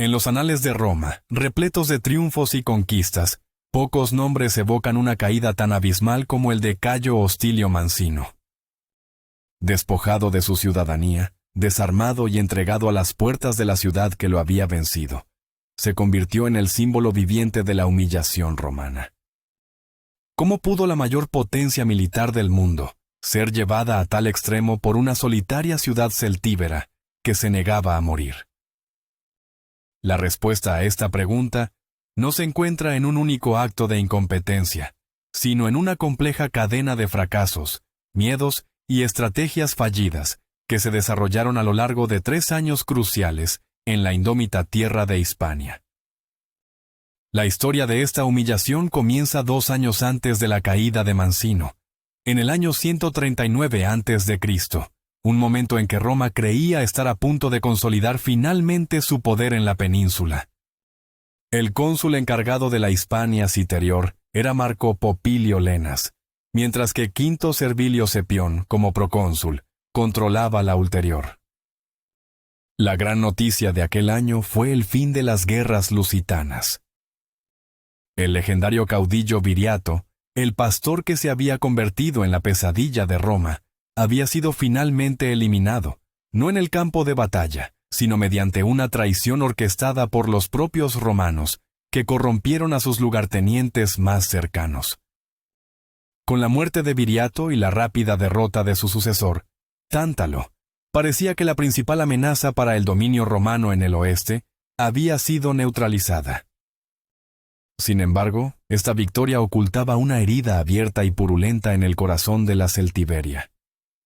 En los anales de Roma, repletos de triunfos y conquistas, pocos nombres evocan una caída tan abismal como el de Cayo Hostilio Mancino. Despojado de su ciudadanía, desarmado y entregado a las puertas de la ciudad que lo había vencido, se convirtió en el símbolo viviente de la humillación romana. ¿Cómo pudo la mayor potencia militar del mundo ser llevada a tal extremo por una solitaria ciudad celtíbera que se negaba a morir? La respuesta a esta pregunta no se encuentra en un único acto de incompetencia, sino en una compleja cadena de fracasos, miedos y estrategias fallidas que se desarrollaron a lo largo de 3 años cruciales en la indómita tierra de Hispania. La historia de esta humillación comienza 2 años antes de la caída de Mancino, en el año 139 a.C., un momento en que Roma creía estar a punto de consolidar finalmente su poder en la península. El cónsul encargado de la Hispania Citerior era Marco Popilio Lenas, mientras que Quinto Servilio Cepión, como procónsul, controlaba la ulterior. La gran noticia de aquel año fue el fin de las guerras lusitanas. El legendario caudillo Viriato, el pastor que se había convertido en la pesadilla de Roma, había sido finalmente eliminado, no en el campo de batalla, sino mediante una traición orquestada por los propios romanos, que corrompieron a sus lugartenientes más cercanos. Con la muerte de Viriato y la rápida derrota de su sucesor, Tántalo, parecía que la principal amenaza para el dominio romano en el oeste había sido neutralizada. Sin embargo, esta victoria ocultaba una herida abierta y purulenta en el corazón de la Celtiberia,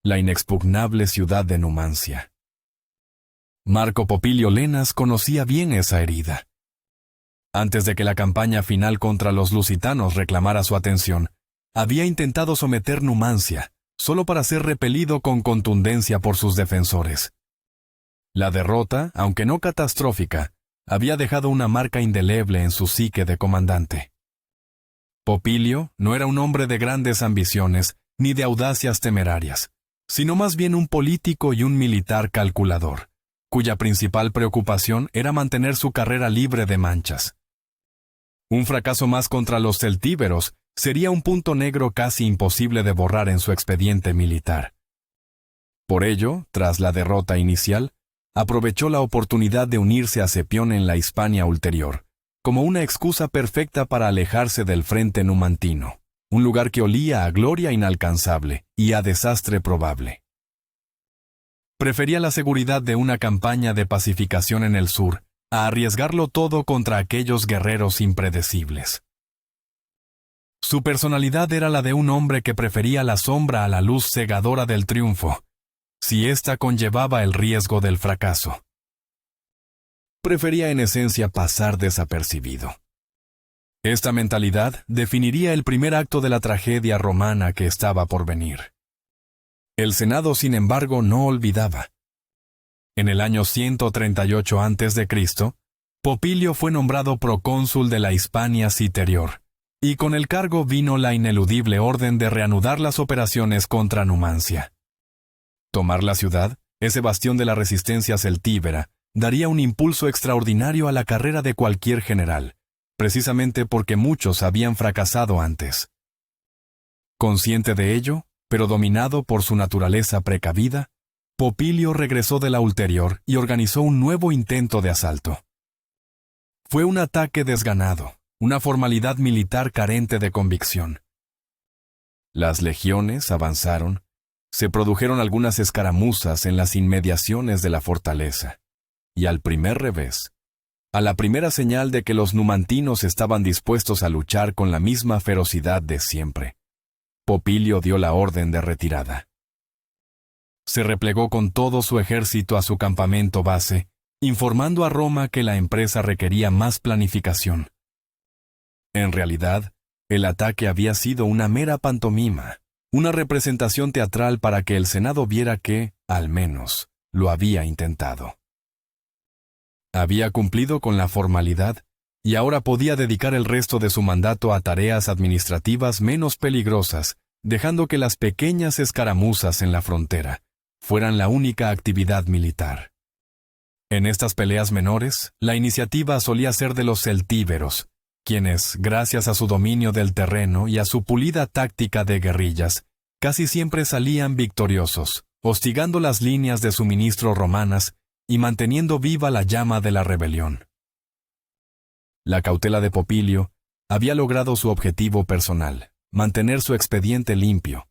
la inexpugnable ciudad de Numancia. Marco Popilio Lenas conocía bien esa herida. Antes de que la campaña final contra los lusitanos reclamara su atención, había intentado someter Numancia, solo para ser repelido con contundencia por sus defensores. La derrota, aunque no catastrófica, había dejado una marca indeleble en su psique de comandante. Popilio no era un hombre de grandes ambiciones ni de audacias temerarias, sino más bien un político y un militar calculador, cuya principal preocupación era mantener su carrera libre de manchas. Un fracaso más contra los celtíberos sería un punto negro casi imposible de borrar en su expediente militar. Por ello, tras la derrota inicial, aprovechó la oportunidad de unirse a Cepión en la Hispania ulterior, como una excusa perfecta para alejarse del frente numantino, un lugar que olía a gloria inalcanzable y a desastre probable. Prefería la seguridad de una campaña de pacificación en el sur a arriesgarlo todo contra aquellos guerreros impredecibles. Su personalidad era la de un hombre que prefería la sombra a la luz cegadora del triunfo, si ésta conllevaba el riesgo del fracaso. Prefería en esencia pasar desapercibido. Esta mentalidad definiría el primer acto de la tragedia romana que estaba por venir. El Senado, sin embargo, no olvidaba. En el año 138 a.C., Popilio fue nombrado procónsul de la Hispania Citerior, y con el cargo vino la ineludible orden de reanudar las operaciones contra Numancia. Tomar la ciudad, ese bastión de la resistencia celtíbera, daría un impulso extraordinario a la carrera de cualquier general, precisamente porque muchos habían fracasado antes. Consciente de ello, pero dominado por su naturaleza precavida, Popilio regresó de la ulterior y organizó un nuevo intento de asalto. Fue un ataque desganado, una formalidad militar carente de convicción. Las legiones avanzaron, se produjeron algunas escaramuzas en las inmediaciones de la fortaleza, y al primer revés, a la primera señal de que los numantinos estaban dispuestos a luchar con la misma ferocidad de siempre, Popilio dio la orden de retirada. Se replegó con todo su ejército a su campamento base, informando a Roma que la empresa requería más planificación. En realidad, el ataque había sido una mera pantomima, una representación teatral para que el Senado viera que, al menos, lo había intentado. Había cumplido con la formalidad y ahora podía dedicar el resto de su mandato a tareas administrativas menos peligrosas, dejando que las pequeñas escaramuzas en la frontera fueran la única actividad militar. En estas peleas menores, la iniciativa solía ser de los celtíberos, quienes, gracias a su dominio del terreno y a su pulida táctica de guerrillas, casi siempre salían victoriosos, hostigando las líneas de suministro romanas y manteniendo viva la llama de la rebelión. La cautela de Popilio había logrado su objetivo personal, mantener su expediente limpio,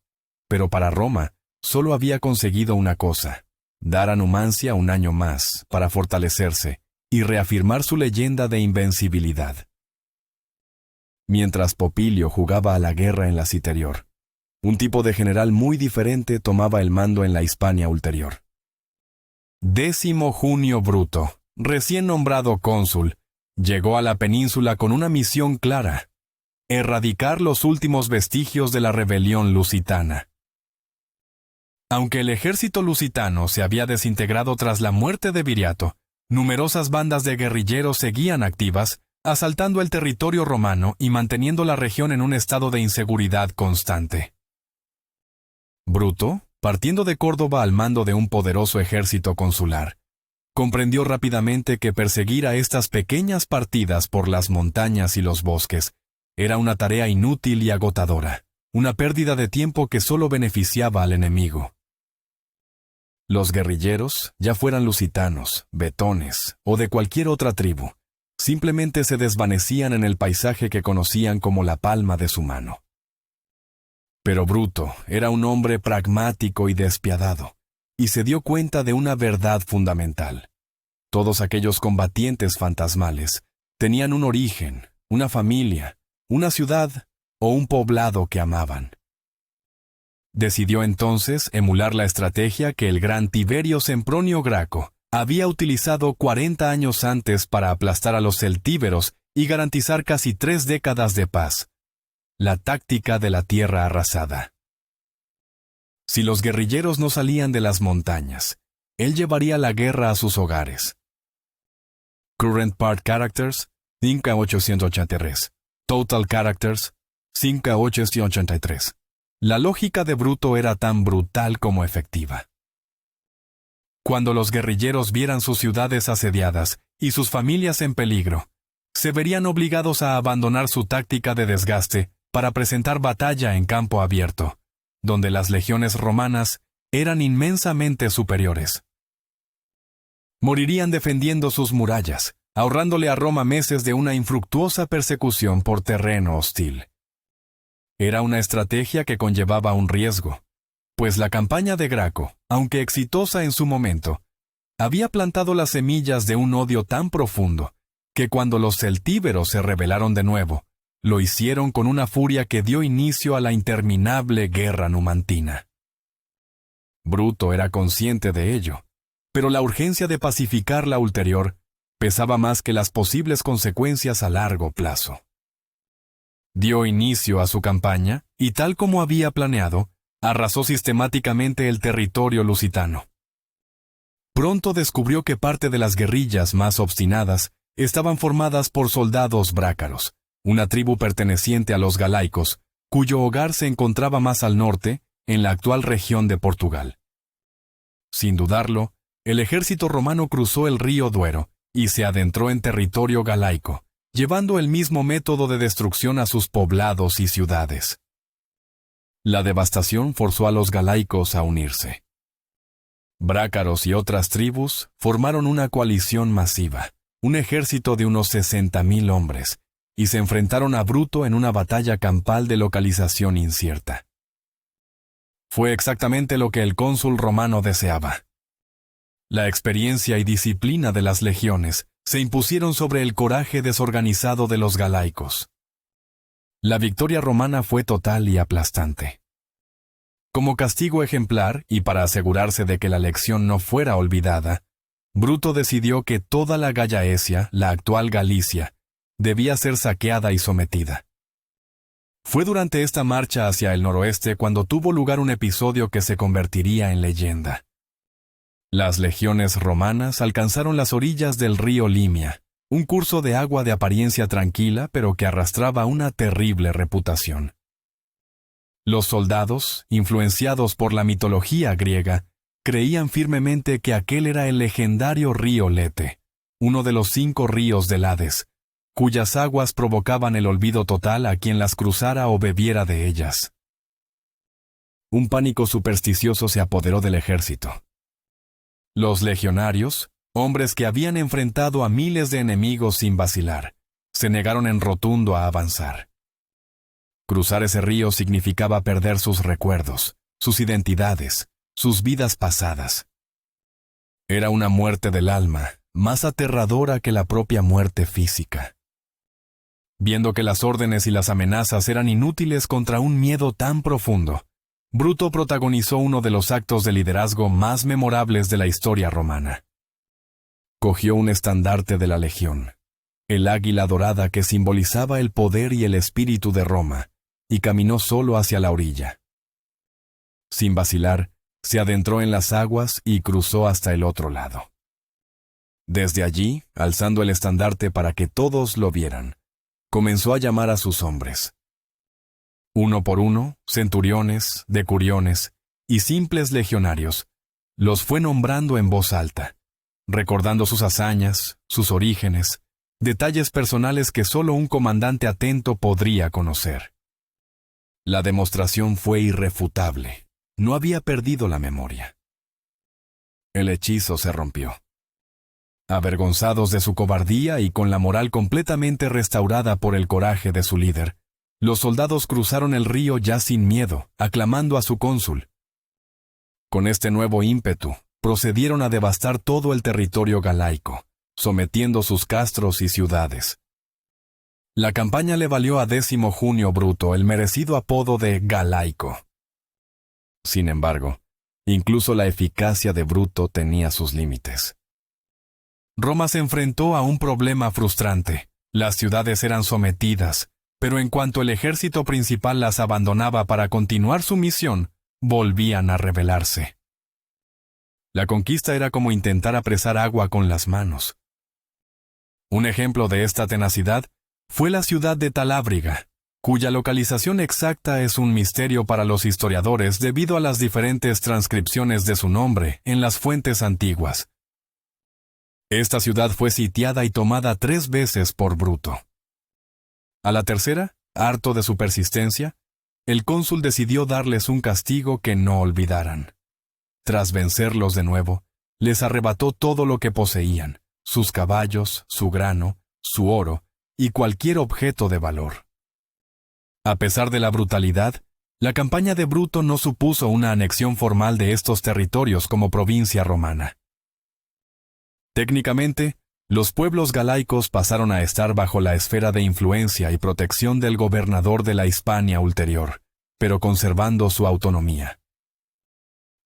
pero para Roma solo había conseguido una cosa: dar a Numancia un año más para fortalecerse y reafirmar su leyenda de invencibilidad. Mientras Popilio jugaba a la guerra en la Citerior, un tipo de general muy diferente tomaba el mando en la Hispania ulterior. 10 Junio Bruto, recién nombrado cónsul, llegó a la península con una misión clara: erradicar los últimos vestigios de la rebelión lusitana. Aunque el ejército lusitano se había desintegrado tras la muerte de Viriato, numerosas bandas de guerrilleros seguían activas, asaltando el territorio romano y manteniendo la región en un estado de inseguridad constante. Bruto, partiendo de Córdoba al mando de un poderoso ejército consular, comprendió rápidamente que perseguir a estas pequeñas partidas por las montañas y los bosques era una tarea inútil y agotadora, una pérdida de tiempo que solo beneficiaba al enemigo. Los guerrilleros, ya fueran lusitanos, betones o de cualquier otra tribu, simplemente se desvanecían en el paisaje que conocían como la palma de su mano. Pero Bruto era un hombre pragmático y despiadado, y se dio cuenta de una verdad fundamental: todos aquellos combatientes fantasmales tenían un origen, una familia, una ciudad o un poblado que amaban. Decidió entonces emular la estrategia que el gran Tiberio Sempronio Graco había utilizado 40 años antes para aplastar a los celtíberos y garantizar casi 3 décadas de paz: la táctica de la tierra arrasada. Si los guerrilleros no salían de las montañas, él llevaría la guerra a sus hogares. Current Part Characters, 5.883. Total Characters, 5.883. La lógica de Bruto era tan brutal como efectiva. Cuando los guerrilleros vieran sus ciudades asediadas y sus familias en peligro, se verían obligados a abandonar su táctica de desgaste para presentar batalla en campo abierto, donde las legiones romanas eran inmensamente superiores. Morirían defendiendo sus murallas, ahorrándole a Roma meses de una infructuosa persecución por terreno hostil. Era una estrategia que conllevaba un riesgo, pues la campaña de Graco, aunque exitosa en su momento, había plantado las semillas de un odio tan profundo que cuando los celtíberos se rebelaron de nuevo, lo hicieron con una furia que dio inicio a la interminable guerra numantina. Bruto era consciente de ello, pero la urgencia de pacificar la ulterior pesaba más que las posibles consecuencias a largo plazo. Dio inicio a su campaña y, tal como había planeado, arrasó sistemáticamente el territorio lusitano. Pronto descubrió que parte de las guerrillas más obstinadas estaban formadas por soldados brácaros, una tribu perteneciente a los galaicos, cuyo hogar se encontraba más al norte, en la actual región de Portugal. Sin dudarlo, el ejército romano cruzó el río Duero y se adentró en territorio galaico, llevando el mismo método de destrucción a sus poblados y ciudades. La devastación forzó a los galaicos a unirse. Brácaros y otras tribus formaron una coalición masiva, un ejército de unos 60.000 hombres, y se enfrentaron a Bruto en una batalla campal de localización incierta. Fue exactamente lo que el cónsul romano deseaba. La experiencia y disciplina de las legiones se impusieron sobre el coraje desorganizado de los galaicos. La victoria romana fue total y aplastante. Como castigo ejemplar y para asegurarse de que la lección no fuera olvidada, Bruto decidió que toda la Gallaecia, la actual Galicia, debía ser saqueada y sometida. Fue durante esta marcha hacia el noroeste cuando tuvo lugar un episodio que se convertiría en leyenda. Las legiones romanas alcanzaron las orillas del río Limia, un curso de agua de apariencia tranquila pero que arrastraba una terrible reputación. Los soldados, influenciados por la mitología griega, creían firmemente que aquel era el legendario río Lete, uno de los 5 ríos del Hades, cuyas aguas provocaban el olvido total a quien las cruzara o bebiera de ellas. Un pánico supersticioso se apoderó del ejército. Los legionarios, hombres que habían enfrentado a miles de enemigos sin vacilar, se negaron en rotundo a avanzar. Cruzar ese río significaba perder sus recuerdos, sus identidades, sus vidas pasadas. Era una muerte del alma, más aterradora que la propia muerte física. Viendo que las órdenes y las amenazas eran inútiles contra un miedo tan profundo, Bruto protagonizó uno de los actos de liderazgo más memorables de la historia romana. Cogió un estandarte de la legión, el águila dorada que simbolizaba el poder y el espíritu de Roma, y caminó solo hacia la orilla. Sin vacilar, se adentró en las aguas y cruzó hasta el otro lado. Desde allí, alzando el estandarte para que todos lo vieran, comenzó a llamar a sus hombres. Uno por uno, centuriones, decuriones y simples legionarios, los fue nombrando en voz alta, recordando sus hazañas, sus orígenes, detalles personales que solo un comandante atento podría conocer. La demostración fue irrefutable. No había perdido la memoria. El hechizo se rompió. Avergonzados de su cobardía y con la moral completamente restaurada por el coraje de su líder, los soldados cruzaron el río ya sin miedo, aclamando a su cónsul. Con este nuevo ímpetu, procedieron a devastar todo el territorio galaico, sometiendo sus castros y ciudades. La campaña le valió a Décimo Junio Bruto el merecido apodo de Galaico. Sin embargo, incluso la eficacia de Bruto tenía sus límites. Roma se enfrentó a un problema frustrante. Las ciudades eran sometidas, pero en cuanto el ejército principal las abandonaba para continuar su misión, volvían a rebelarse. La conquista era como intentar apresar agua con las manos. Un ejemplo de esta tenacidad fue la ciudad de Talábriga, cuya localización exacta es un misterio para los historiadores debido a las diferentes transcripciones de su nombre en las fuentes antiguas. Esta ciudad fue sitiada y tomada 3 veces por Bruto. A la tercera, harto de su persistencia, el cónsul decidió darles un castigo que no olvidaran. Tras vencerlos de nuevo, les arrebató todo lo que poseían, sus caballos, su grano, su oro y cualquier objeto de valor. A pesar de la brutalidad, la campaña de Bruto no supuso una anexión formal de estos territorios como provincia romana. Técnicamente, los pueblos galaicos pasaron a estar bajo la esfera de influencia y protección del gobernador de la Hispania ulterior, pero conservando su autonomía.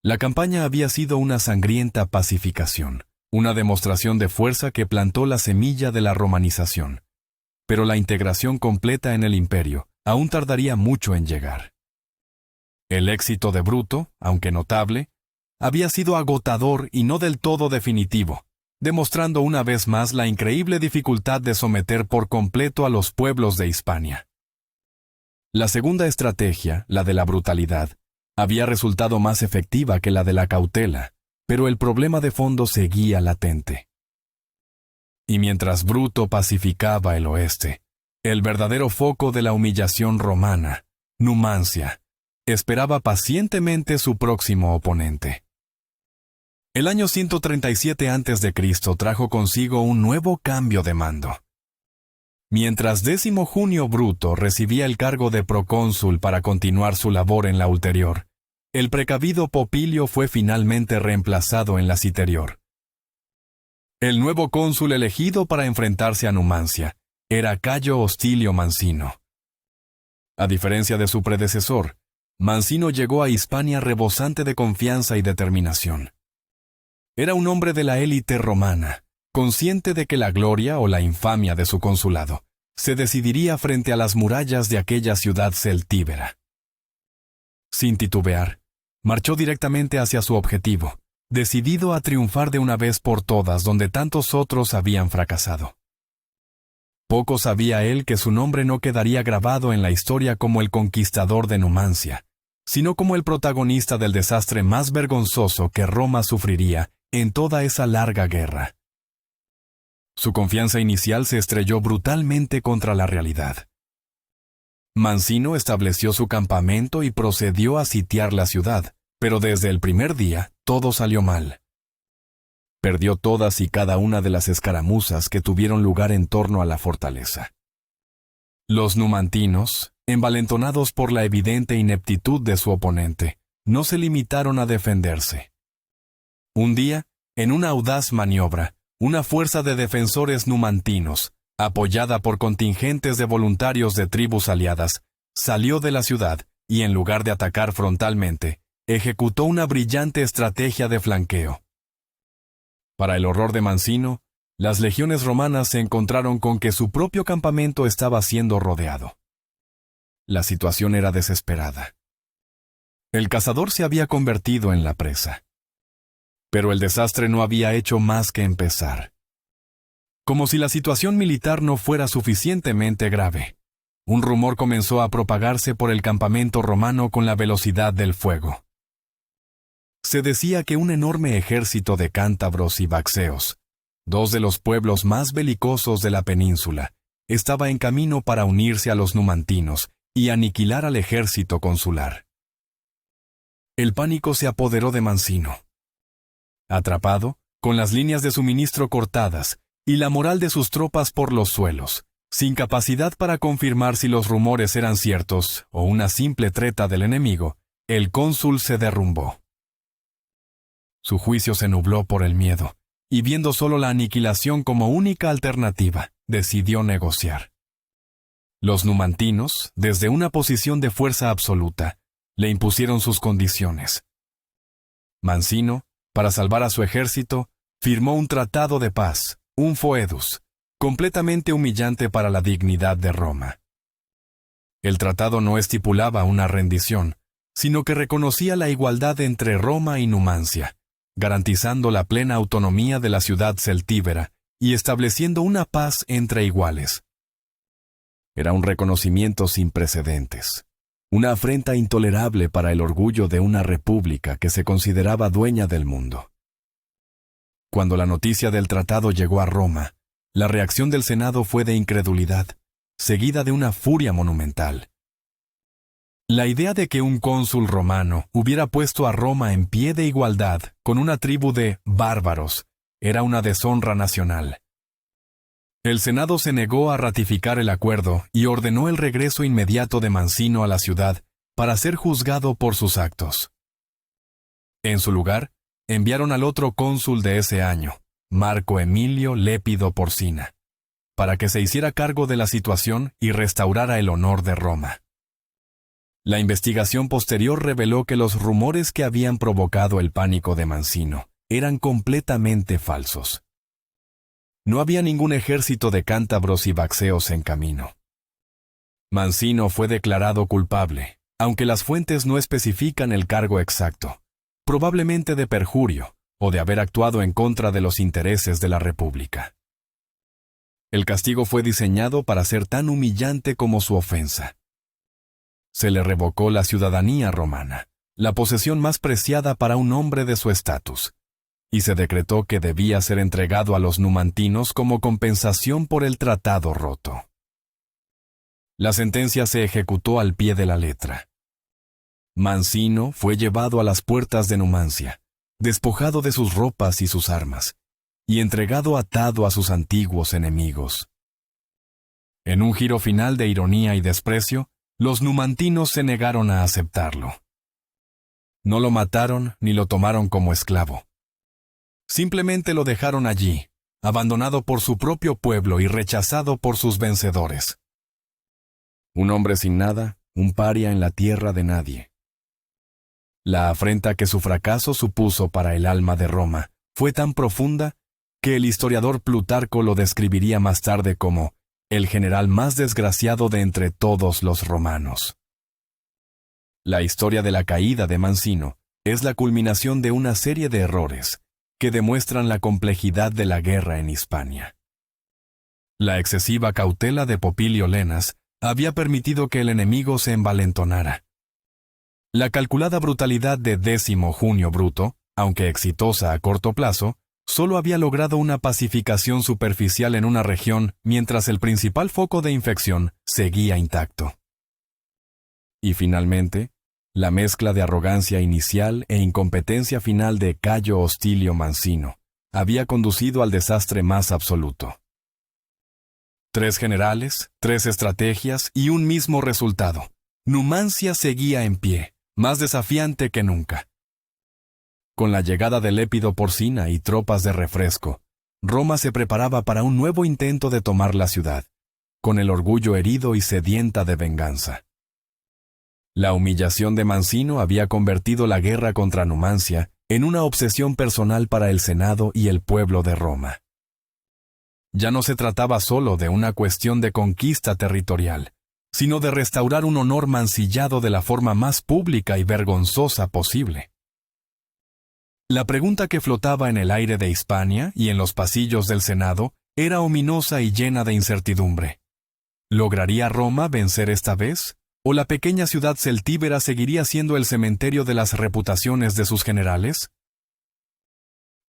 La campaña había sido una sangrienta pacificación, una demostración de fuerza que plantó la semilla de la romanización, pero la integración completa en el imperio aún tardaría mucho en llegar. El éxito de Bruto, aunque notable, había sido agotador y no del todo definitivo, demostrando una vez más la increíble dificultad de someter por completo a los pueblos de Hispania. La segunda estrategia, la de la brutalidad, había resultado más efectiva que la de la cautela, pero el problema de fondo seguía latente. Y mientras Bruto pacificaba el oeste, el verdadero foco de la humillación romana, Numancia, esperaba pacientemente su próximo oponente. El año 137 a.C. trajo consigo un nuevo cambio de mando. Mientras Décimo Junio Bruto recibía el cargo de procónsul para continuar su labor en la ulterior, el precavido Popilio fue finalmente reemplazado en la siterior. El nuevo cónsul elegido para enfrentarse a Numancia era Cayo Hostilio Mancino. A diferencia de su predecesor, Mancino llegó a Hispania rebosante de confianza y determinación. Era un hombre de la élite romana, consciente de que la gloria o la infamia de su consulado se decidiría frente a las murallas de aquella ciudad celtíbera. Sin titubear, marchó directamente hacia su objetivo, decidido a triunfar de una vez por todas donde tantos otros habían fracasado. Poco sabía él que su nombre no quedaría grabado en la historia como el conquistador de Numancia, sino como el protagonista del desastre más vergonzoso que Roma sufriría en toda esa larga guerra. Su confianza inicial se estrelló brutalmente contra la realidad. Mancino estableció su campamento y procedió a sitiar la ciudad, pero desde el primer día todo salió mal. Perdió todas y cada una de las escaramuzas que tuvieron lugar en torno a la fortaleza. Los numantinos, envalentonados por la evidente ineptitud de su oponente, no se limitaron a defenderse. Un día, en una audaz maniobra, una fuerza de defensores numantinos, apoyada por contingentes de voluntarios de tribus aliadas, salió de la ciudad y, en lugar de atacar frontalmente, ejecutó una brillante estrategia de flanqueo. Para el horror de Mancino, las legiones romanas se encontraron con que su propio campamento estaba siendo rodeado. La situación era desesperada. El cazador se había convertido en la presa. Pero el desastre no había hecho más que empezar. Como si la situación militar no fuera suficientemente grave, un rumor comenzó a propagarse por el campamento romano con la velocidad del fuego. Se decía que un enorme ejército de cántabros y vaxeos, dos de los pueblos más belicosos de la península, estaba en camino para unirse a los numantinos y aniquilar al ejército consular. El pánico se apoderó de Mancino. Atrapado, con las líneas de suministro cortadas y la moral de sus tropas por los suelos, sin capacidad para confirmar si los rumores eran ciertos o una simple treta del enemigo, el cónsul se derrumbó. Su juicio se nubló por el miedo, y viendo solo la aniquilación como única alternativa, decidió negociar. Los numantinos, desde una posición de fuerza absoluta, le impusieron sus condiciones. Mancino, para salvar a su ejército, firmó un tratado de paz, un foedus, completamente humillante para la dignidad de Roma. El tratado no estipulaba una rendición, sino que reconocía la igualdad entre Roma y Numancia, garantizando la plena autonomía de la ciudad celtíbera y estableciendo una paz entre iguales. Era un reconocimiento sin precedentes, una afrenta intolerable para el orgullo de una república que se consideraba dueña del mundo. Cuando la noticia del tratado llegó a Roma, la reacción del Senado fue de incredulidad, seguida de una furia monumental. La idea de que un cónsul romano hubiera puesto a Roma en pie de igualdad con una tribu de bárbaros era una deshonra nacional. El Senado se negó a ratificar el acuerdo y ordenó el regreso inmediato de Mancino a la ciudad para ser juzgado por sus actos. En su lugar, enviaron al otro cónsul de ese año, Marco Emilio Lépido Porcina, para que se hiciera cargo de la situación y restaurara el honor de Roma. La investigación posterior reveló que los rumores que habían provocado el pánico de Mancino eran completamente falsos. No había ningún ejército de cántabros y vaxeos en camino. Mancino fue declarado culpable, aunque las fuentes no especifican el cargo exacto, probablemente de perjurio o de haber actuado en contra de los intereses de la República. El castigo fue diseñado para ser tan humillante como su ofensa. Se le revocó la ciudadanía romana, la posesión más preciada para un hombre de su estatus, y se decretó que debía ser entregado a los numantinos como compensación por el tratado roto. La sentencia se ejecutó al pie de la letra. Mancino fue llevado a las puertas de Numancia, despojado de sus ropas y sus armas, y entregado atado a sus antiguos enemigos. En un giro final de ironía y desprecio, los numantinos se negaron a aceptarlo. No lo mataron ni lo tomaron como esclavo. Simplemente lo dejaron allí, abandonado por su propio pueblo y rechazado por sus vencedores. Un hombre sin nada, un paria en la tierra de nadie. La afrenta que su fracaso supuso para el alma de Roma fue tan profunda que el historiador Plutarco lo describiría más tarde como el general más desgraciado de entre todos los romanos. La historia de la caída de Mancino es la culminación de una serie de errores que demuestran la complejidad de la guerra en Hispania. La excesiva cautela de Popilio Lenas había permitido que el enemigo se envalentonara. La calculada brutalidad de Décimo Junio Bruto, aunque exitosa a corto plazo, solo había logrado una pacificación superficial en una región mientras el principal foco de infección seguía intacto. Y finalmente, la mezcla de arrogancia inicial e incompetencia final de Cayo Hostilio Mancino había conducido al desastre más absoluto. 3 generales, 3 estrategias y un mismo resultado. Numancia seguía en pie, más desafiante que nunca. Con la llegada de Lépido Porcina y tropas de refresco, Roma se preparaba para un nuevo intento de tomar la ciudad, con el orgullo herido y sedienta de venganza. La humillación de Mancino había convertido la guerra contra Numancia en una obsesión personal para el Senado y el pueblo de Roma. Ya no se trataba solo de una cuestión de conquista territorial, sino de restaurar un honor mancillado de la forma más pública y vergonzosa posible. La pregunta que flotaba en el aire de Hispania y en los pasillos del Senado era ominosa y llena de incertidumbre. ¿Lograría Roma vencer esta vez? ¿O la pequeña ciudad celtíbera seguiría siendo el cementerio de las reputaciones de sus generales?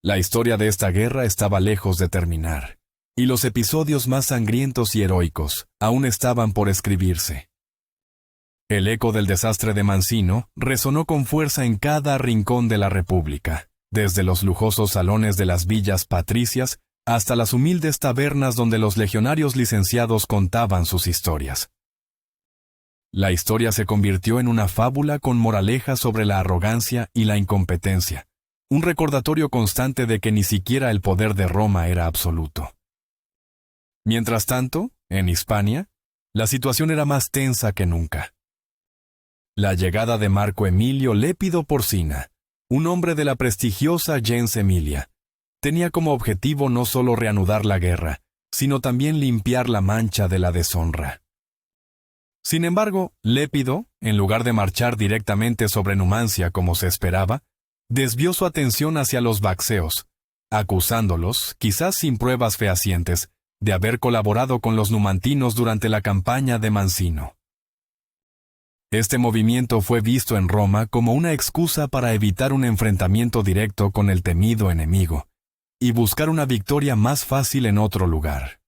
La historia de esta guerra estaba lejos de terminar, y los episodios más sangrientos y heroicos aún estaban por escribirse. El eco del desastre de Mancino resonó con fuerza en cada rincón de la República, desde los lujosos salones de las villas patricias hasta las humildes tabernas donde los legionarios licenciados contaban sus historias. La historia se convirtió en una fábula con moraleja sobre la arrogancia y la incompetencia, un recordatorio constante de que ni siquiera el poder de Roma era absoluto. Mientras tanto, en Hispania, la situación era más tensa que nunca. La llegada de Marco Emilio Lépido Porcina, un hombre de la prestigiosa gens Emilia, tenía como objetivo no solo reanudar la guerra, sino también limpiar la mancha de la deshonra. Sin embargo, Lépido, en lugar de marchar directamente sobre Numancia como se esperaba, desvió su atención hacia los vacceos, acusándolos, quizás sin pruebas fehacientes, de haber colaborado con los numantinos durante la campaña de Mancino. Este movimiento fue visto en Roma como una excusa para evitar un enfrentamiento directo con el temido enemigo, y buscar una victoria más fácil en otro lugar.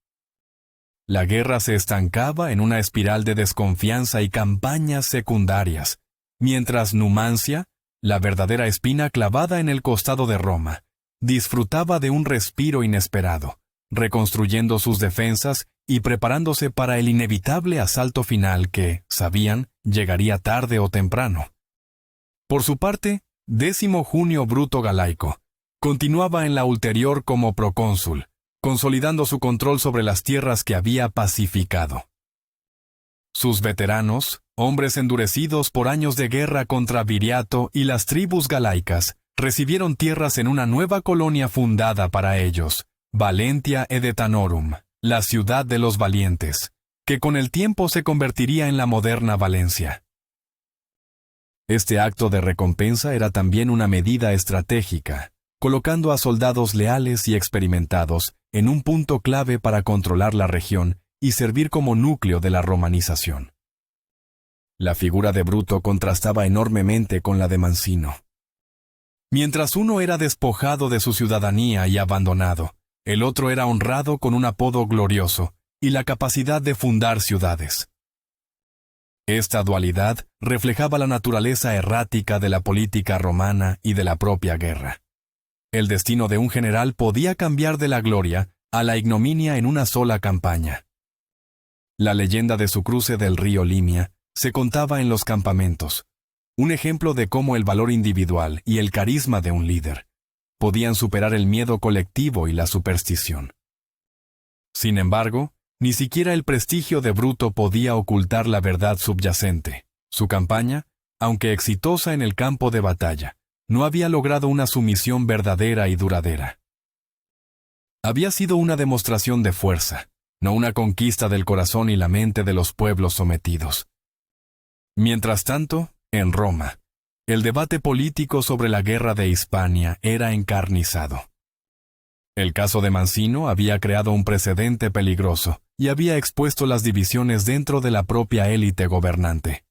La guerra se estancaba en una espiral de desconfianza y campañas secundarias, mientras Numancia, la verdadera espina clavada en el costado de Roma, disfrutaba de un respiro inesperado, reconstruyendo sus defensas y preparándose para el inevitable asalto final que, sabían, llegaría tarde o temprano. Por su parte, Décimo Junio Bruto Galaico continuaba en la ulterior como procónsul, consolidando su control sobre las tierras que había pacificado. Sus veteranos, hombres endurecidos por años de guerra contra Viriato y las tribus galaicas, recibieron tierras en una nueva colonia fundada para ellos, Valentia Edetanorum, la ciudad de los valientes, que con el tiempo se convertiría en la moderna Valencia. Este acto de recompensa era también una medida estratégica, colocando a soldados leales y experimentados en un punto clave para controlar la región y servir como núcleo de la romanización. La figura de Bruto contrastaba enormemente con la de Mancino. Mientras uno era despojado de su ciudadanía y abandonado, el otro era honrado con un apodo glorioso y la capacidad de fundar ciudades. Esta dualidad reflejaba la naturaleza errática de la política romana y de la propia guerra. El destino de un general podía cambiar de la gloria a la ignominia en una sola campaña. La leyenda de su cruce del río Limia se contaba en los campamentos, un ejemplo de cómo el valor individual y el carisma de un líder podían superar el miedo colectivo y la superstición. Sin embargo, ni siquiera el prestigio de Bruto podía ocultar la verdad subyacente. Su campaña, aunque exitosa en el campo de batalla, no había logrado una sumisión verdadera y duradera. Había sido una demostración de fuerza, no una conquista del corazón y la mente de los pueblos sometidos. Mientras tanto, en Roma, el debate político sobre la guerra de Hispania era encarnizado. El caso de Mancino había creado un precedente peligroso y había expuesto las divisiones dentro de la propia élite gobernante.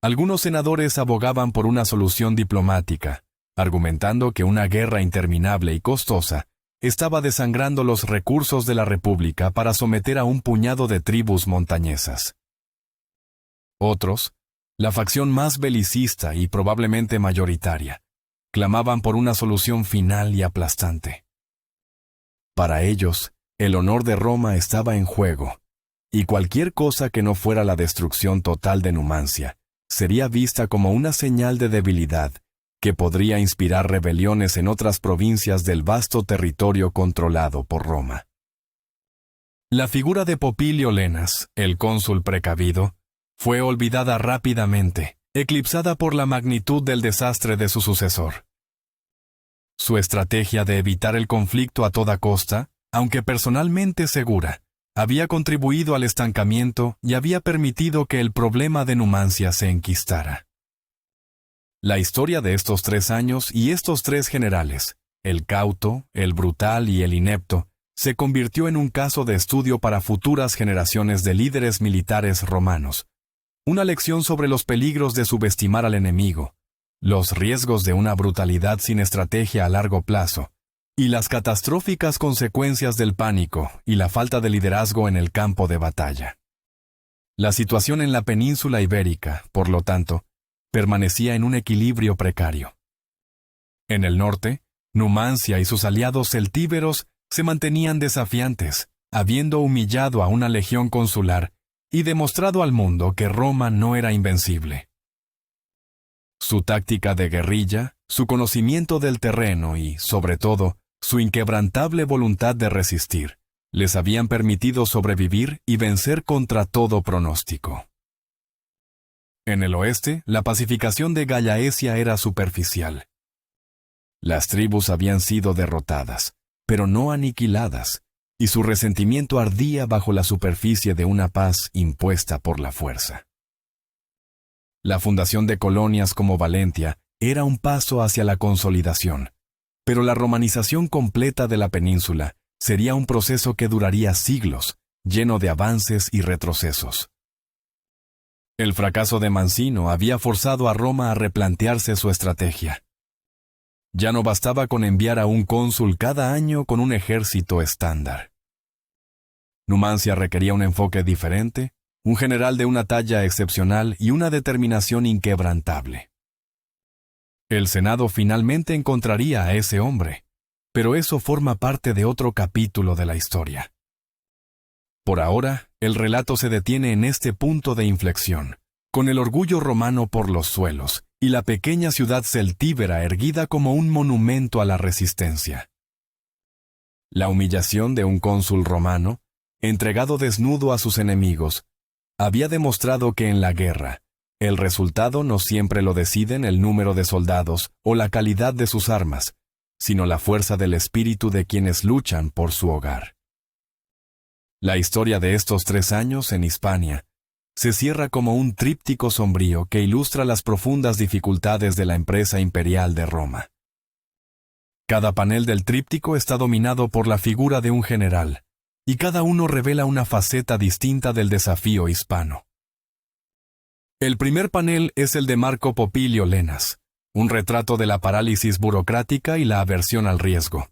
Algunos senadores abogaban por una solución diplomática, argumentando que una guerra interminable y costosa estaba desangrando los recursos de la República para someter a un puñado de tribus montañesas. Otros, la facción más belicista y probablemente mayoritaria, clamaban por una solución final y aplastante. Para ellos, el honor de Roma estaba en juego, y cualquier cosa que no fuera la destrucción total de Numancia sería vista como una señal de debilidad que podría inspirar rebeliones en otras provincias del vasto territorio controlado por Roma. La figura de Popilio Lenas, el cónsul precavido, fue olvidada rápidamente, eclipsada por la magnitud del desastre de su sucesor. Su estrategia de evitar el conflicto a toda costa, aunque personalmente segura, había contribuido al estancamiento y había permitido que el problema de Numancia se enquistara. La historia de estos 3 años y estos 3 generales, el cauto, el brutal y el inepto, se convirtió en un caso de estudio para futuras generaciones de líderes militares romanos. Una lección sobre los peligros de subestimar al enemigo, los riesgos de una brutalidad sin estrategia a largo plazo, y las catastróficas consecuencias del pánico y la falta de liderazgo en el campo de batalla. La situación en la península ibérica, por lo tanto, permanecía en un equilibrio precario. En el norte, Numancia y sus aliados celtíberos se mantenían desafiantes, habiendo humillado a una legión consular y demostrado al mundo que Roma no era invencible. Su táctica de guerrilla, su conocimiento del terreno y, sobre todo, su inquebrantable voluntad de resistir, les habían permitido sobrevivir y vencer contra todo pronóstico. En el oeste, la pacificación de Gallaecia era superficial. Las tribus habían sido derrotadas, pero no aniquiladas, y su resentimiento ardía bajo la superficie de una paz impuesta por la fuerza. La fundación de colonias como Valentia era un paso hacia la consolidación, pero la romanización completa de la península sería un proceso que duraría siglos, lleno de avances y retrocesos. El fracaso de Mancino había forzado a Roma a replantearse su estrategia. Ya no bastaba con enviar a un cónsul cada año con un ejército estándar. Numancia requería un enfoque diferente, un general de una talla excepcional y una determinación inquebrantable. El Senado finalmente encontraría a ese hombre, pero eso forma parte de otro capítulo de la historia. Por ahora, el relato se detiene en este punto de inflexión, con el orgullo romano por los suelos y la pequeña ciudad celtíbera erguida como un monumento a la resistencia. La humillación de un cónsul romano, entregado desnudo a sus enemigos, había demostrado que en la guerra, el resultado no siempre lo deciden el número de soldados o la calidad de sus armas, sino la fuerza del espíritu de quienes luchan por su hogar. La historia de estos 3 años en Hispania se cierra como un tríptico sombrío que ilustra las profundas dificultades de la empresa imperial de Roma. Cada panel del tríptico está dominado por la figura de un general, y cada uno revela una faceta distinta del desafío hispano. El primer panel es el de Marco Popilio Lenas, un retrato de la parálisis burocrática y la aversión al riesgo.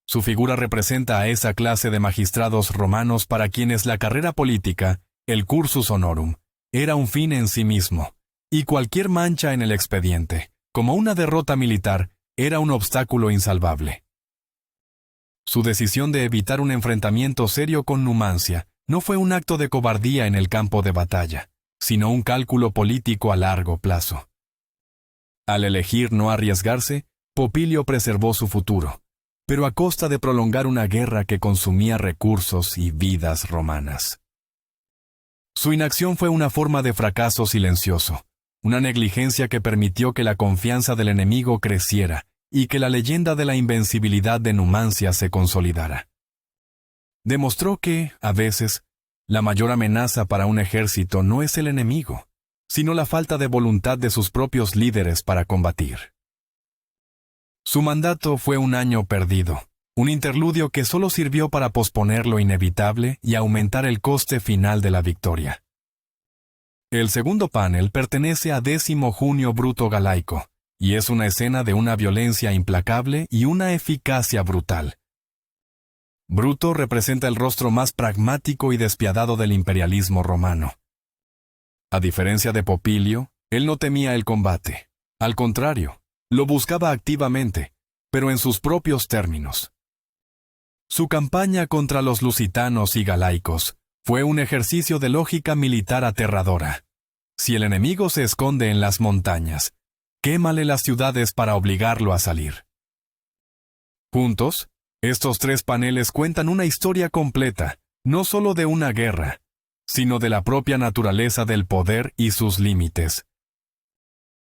Su figura representa a esa clase de magistrados romanos para quienes la carrera política, el cursus honorum, era un fin en sí mismo, y cualquier mancha en el expediente, como una derrota militar, era un obstáculo insalvable. Su decisión de evitar un enfrentamiento serio con Numancia no fue un acto de cobardía en el campo de batalla, sino un cálculo político a largo plazo. Al elegir no arriesgarse, Popilio preservó su futuro, pero a costa de prolongar una guerra que consumía recursos y vidas romanas. Su inacción fue una forma de fracaso silencioso, una negligencia que permitió que la confianza del enemigo creciera y que la leyenda de la invencibilidad de Numancia se consolidara. Demostró que, a veces, la mayor amenaza para un ejército no es el enemigo, sino la falta de voluntad de sus propios líderes para combatir. Su mandato fue un año perdido, un interludio que solo sirvió para posponer lo inevitable y aumentar el coste final de la victoria. El segundo panel pertenece a Décimo Junio Bruto Galaico, y es una escena de una violencia implacable y una eficacia brutal. Bruto representa el rostro más pragmático y despiadado del imperialismo romano. A diferencia de Popilio, él no temía el combate. Al contrario, lo buscaba activamente, pero en sus propios términos. Su campaña contra los lusitanos y galaicos fue un ejercicio de lógica militar aterradora. Si el enemigo se esconde en las montañas, quémale las ciudades para obligarlo a salir. Juntos, estos tres paneles cuentan una historia completa, no solo de una guerra, sino de la propia naturaleza del poder y sus límites.